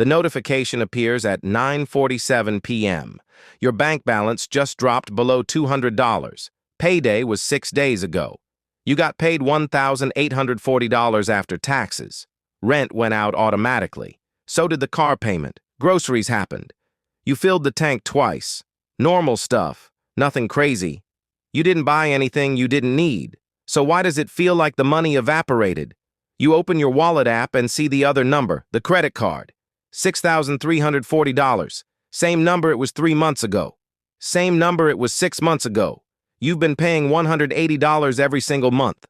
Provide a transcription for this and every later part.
The notification appears at 9:47 p.m. Your bank balance just dropped below $200. Payday was 6 days ago. You got paid $1,840 after taxes. Rent went out automatically. So did the car payment. Groceries happened. You filled the tank twice. Normal stuff. Nothing crazy. You didn't buy anything you didn't need. So why does it feel like the money evaporated? You open your wallet app and see the other number, the credit card. $6,340. Same number it was 3 months ago. Same number it was 6 months ago. You've been paying $180 every single month.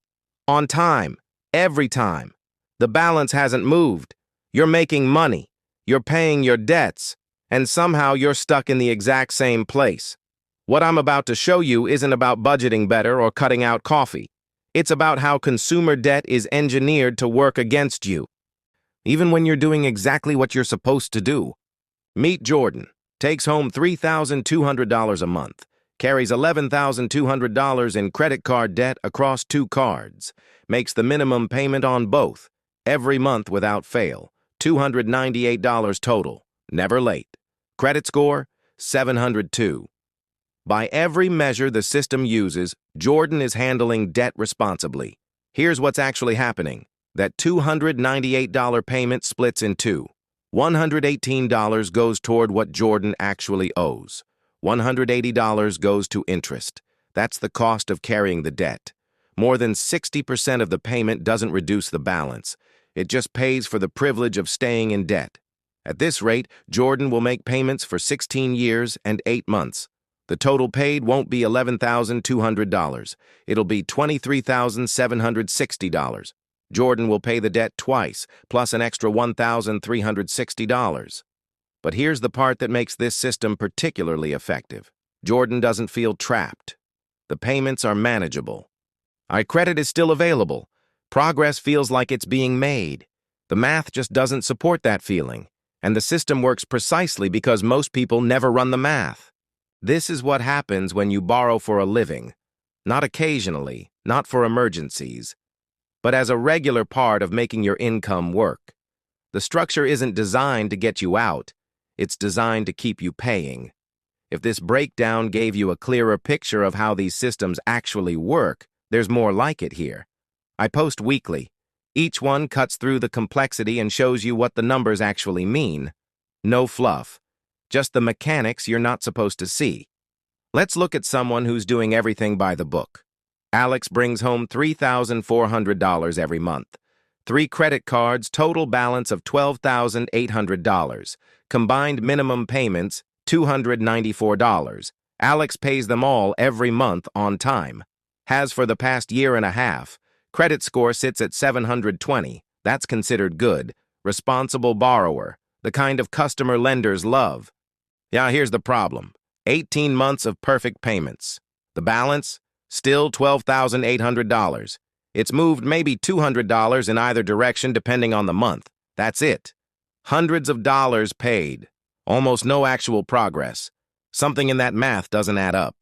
On time. Every time. The balance hasn't moved. You're making money. You're paying your debts. And somehow you're stuck in the exact same place. What I'm about to show you isn't about budgeting better or cutting out coffee. It's about how consumer debt is engineered to work against you, even when you're doing exactly what you're supposed to do. Meet Jordan. Takes home $3,200 a month. Carries $11,200 in credit card debt across 2 cards. Makes the minimum payment on both. Every month without fail. $298 total. Never late. Credit score, 702. By every measure the system uses, Jordan is handling debt responsibly. Here's what's actually happening. That $298 payment splits in two. $118 goes toward what Jordan actually owes. $180 goes to interest. That's the cost of carrying the debt. More than 60% of the payment doesn't reduce the balance. It just pays for the privilege of staying in debt. At this rate, Jordan will make payments for 16 years and 8 months. The total paid won't be $11,200. It'll be $23,760. Jordan will pay the debt twice, plus an extra $1,360. But here's the part that makes this system particularly effective. Jordan doesn't feel trapped. The payments are manageable. iCredit is still available. Progress feels like it's being made. The math just doesn't support that feeling. And the system works precisely because most people never run the math. This is what happens when you borrow for a living. Not occasionally, not for emergencies, but as a regular part of making your income work. The structure isn't designed to get you out. It's designed to keep you paying. If this breakdown gave you a clearer picture of how these systems actually work, there's more like it here. I post weekly. Each one cuts through the complexity and shows you what the numbers actually mean. No fluff. Just the mechanics you're not supposed to see. Let's look at someone who's doing everything by the book. Alex brings home $3,400 every month. 3 credit cards, total balance of $12,800. Combined minimum payments, $294. Alex pays them all every month on time. Has for the past year and a half. Credit score sits at 720. That's considered good. Responsible borrower. The kind of customer lenders love. Yeah, here's the problem. 18 months of perfect payments. The balance? Still $12,800. It's moved maybe $200 in either direction depending on the month. That's it. Hundreds of dollars paid. Almost no actual progress. Something in that math doesn't add up.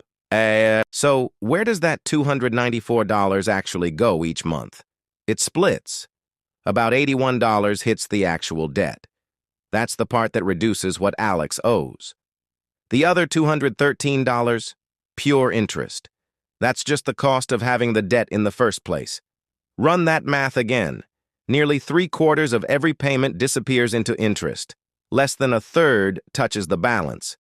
So where does that $294 actually go each month? It splits. About $81 hits the actual debt. That's the part that reduces what Alex owes. The other $213, pure interest. That's just the cost of having the debt in the first place. Run that math again. Nearly 3/4 of every payment disappears into interest. Less than a third touches the balance.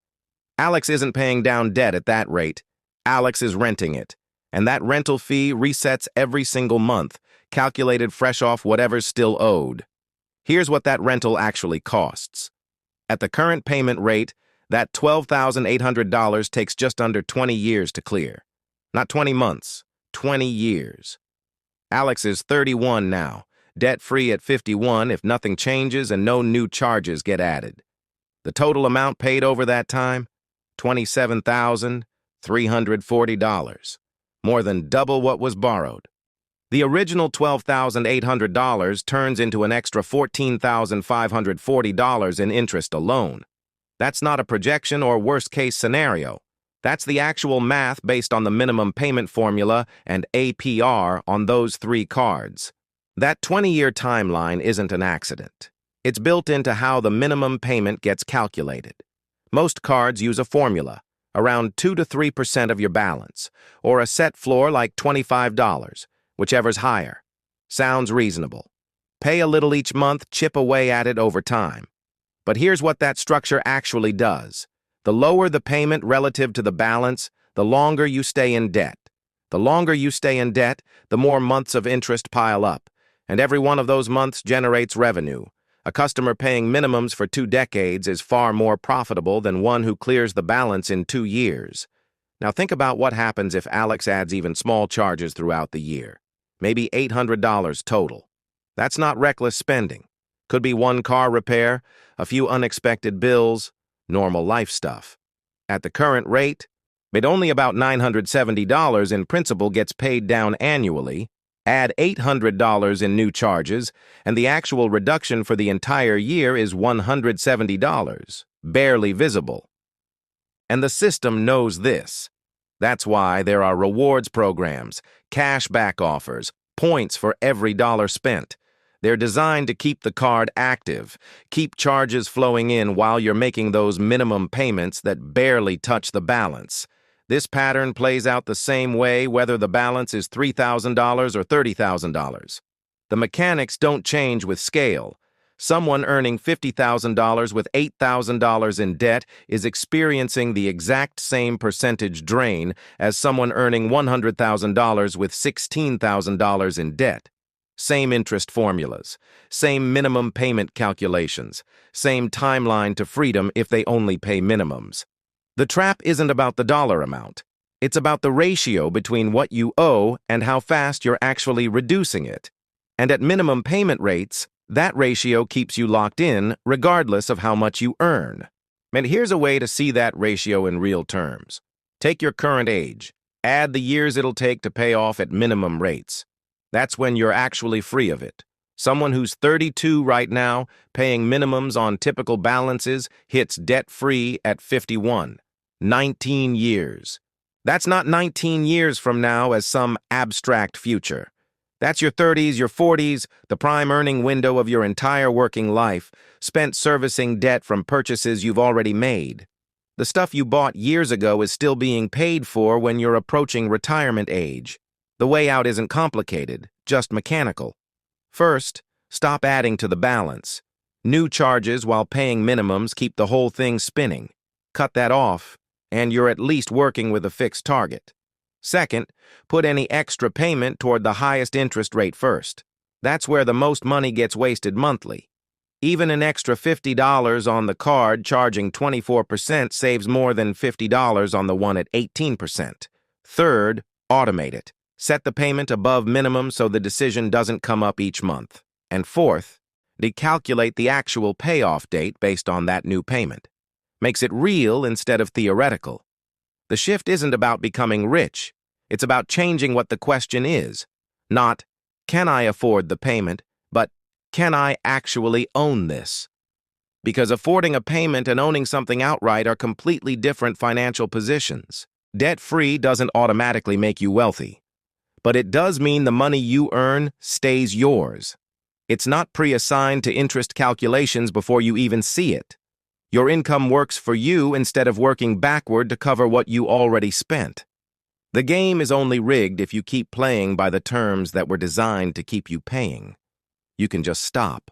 Alex isn't paying down debt at that rate. Alex is renting it. And that rental fee resets every single month, calculated fresh off whatever's still owed. Here's what that rental actually costs. At the current payment rate, that $12,800 takes just under 20 years to clear. Not 20 months, 20 years. Alex is 31 now, debt-free at 51 if nothing changes and no new charges get added. The total amount paid over that time? $27,340. More than double what was borrowed. The original $12,800 turns into an extra $14,540 in interest alone. That's not a projection or worst-case scenario. That's the actual math based on the minimum payment formula and APR on those 3 cards. That 20-year timeline isn't an accident. It's built into how the minimum payment gets calculated. Most cards use a formula, around 2 to 3% of your balance, or a set floor like $25, whichever's higher. Sounds reasonable. Pay a little each month, chip away at it over time. But here's what that structure actually does. The lower the payment relative to the balance, the longer you stay in debt. The longer you stay in debt, the more months of interest pile up, and every one of those months generates revenue. A customer paying minimums for 2 decades is far more profitable than one who clears the balance in 2 years. Now think about what happens if Alex adds even small charges throughout the year. Maybe $800 total. That's not reckless spending. Could be one car repair, a few unexpected bills, normal life stuff. At the current rate, but only about $970 in principal gets paid down annually. Add $800 in new charges, and the actual reduction for the entire year is $170, barely visible. And the system knows this. That's why there are rewards programs, cashback offers, points for every dollar spent. They're designed to keep the card active, keep charges flowing in while you're making those minimum payments that barely touch the balance. This pattern plays out the same way whether the balance is $3,000 or $30,000. The mechanics don't change with scale. Someone earning $50,000 with $8,000 in debt is experiencing the exact same percentage drain as someone earning $100,000 with $16,000 in debt. Same interest formulas, same minimum payment calculations, same timeline to freedom if they only pay minimums. The trap isn't about the dollar amount. It's about the ratio between what you owe and how fast you're actually reducing it. And at minimum payment rates, that ratio keeps you locked in regardless of how much you earn. And here's a way to see that ratio in real terms. Take your current age. Add the years it'll take to pay off at minimum rates. That's when you're actually free of it. Someone who's 32 right now, paying minimums on typical balances, hits debt-free at 51. 19 years. That's not 19 years from now as some abstract future. That's your 30s, your 40s, the prime earning window of your entire working life, spent servicing debt from purchases you've already made. The stuff you bought years ago is still being paid for when you're approaching retirement age. The way out isn't complicated, just mechanical. First, stop adding to the balance. New charges while paying minimums keep the whole thing spinning. Cut that off, and you're at least working with a fixed target. Second, put any extra payment toward the highest interest rate first. That's where the most money gets wasted monthly. Even an extra $50 on the card charging 24% saves more than $50 on the one at 18%. Third, automate it. Set the payment above minimum so the decision doesn't come up each month. And fourth, decalculate the actual payoff date based on that new payment. Makes it real instead of theoretical. The shift isn't about becoming rich. It's about changing what the question is. Not, can I afford the payment, but can I actually own this? Because affording a payment and owning something outright are completely different financial positions. Debt-free doesn't automatically make you wealthy. But it does mean the money you earn stays yours. It's not pre-assigned to interest calculations before you even see it. Your income works for you instead of working backward to cover what you already spent. The game is only rigged if you keep playing by the terms that were designed to keep you paying. You can just stop.